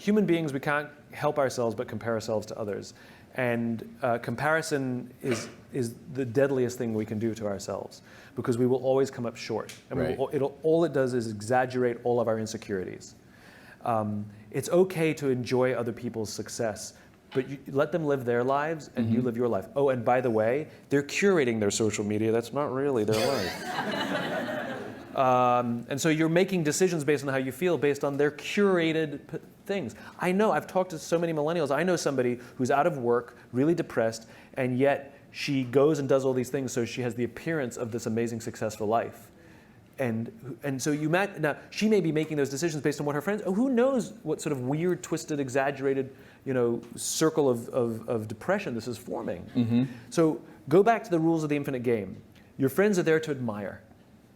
human beings, we can't help ourselves but compare ourselves to others. And comparison is the deadliest thing we can do to ourselves, because we will always come up short. And Right. all it does is exaggerate all of our insecurities. It's okay to enjoy other people's success, but you let them live their lives and you live your life. Oh, and by the way, they're curating their social media. That's not really their life. And so you're making decisions based on how you feel, based on their curated things. I know, I've talked to so many millennials. I know somebody who's out of work, really depressed, and yet she goes and does all these things so she has the appearance of this amazing, successful life. And so now she may be making those decisions based on what her friends, who knows what sort of weird, twisted, exaggerated, circle of depression this is forming. So go back to the rules of the infinite game. Your friends are there to admire.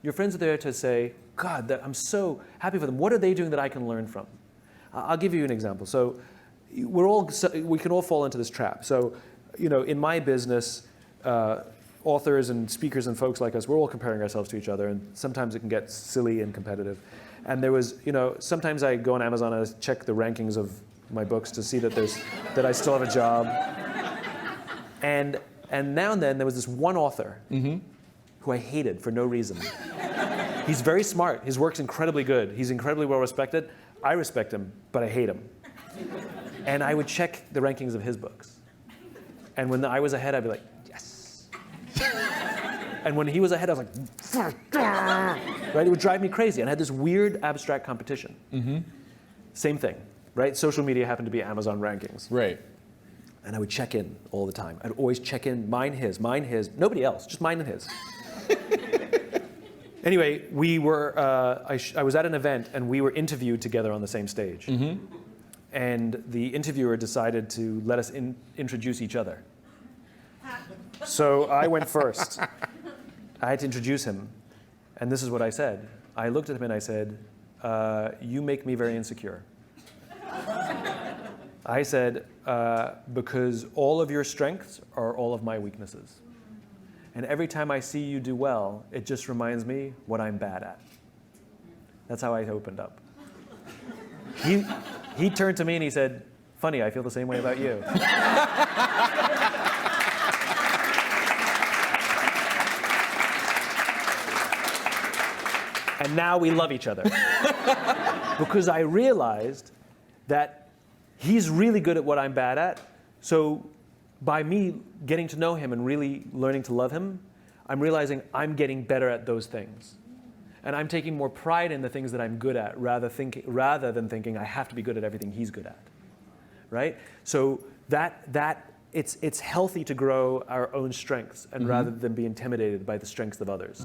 Your friends are there to say, God, I'm so happy for them. What are they doing that I can learn from? I'll give you an example. So we can all fall into this trap. So, in my business, authors and speakers and folks like us, we're all comparing ourselves to each other, and sometimes it can get silly and competitive. And there was, sometimes I go on Amazon and I check the rankings of my books to see that I still have a job. And now and then there was this one author who I hated for no reason. He's very smart. His work's incredibly good. He's incredibly well respected. I respect him, but I hate him. And I would check the rankings of his books. And when I was ahead, I'd be like, yes. And when he was ahead, I was like, right? It would drive me crazy. And I had this weird abstract competition. Same thing, right? Social media happened to be Amazon rankings. Right. And I would check in all the time. I'd always check in, mine, his, nobody else, just mine and his. Anyway, we were, I was at an event and we were interviewed together on the same stage. And the interviewer decided to let us introduce each other. So I went first. I had to introduce him. And this is what I said. I looked at him and I said, you make me very insecure. I said, because all of your strengths are all of my weaknesses. And every time I see you do well, it just reminds me what I'm bad at. That's how I opened up. He turned to me and he said, funny, I feel the same way about you. And now we love each other. Because I realized that he's really good at what I'm bad at. So by me getting to know him and really learning to love him, I'm realizing I'm getting better at those things. And I'm taking more pride in the things that I'm good at rather than thinking I have to be good at everything he's good at, right? So it's healthy to grow our own strengths and rather than be intimidated by the strengths of others.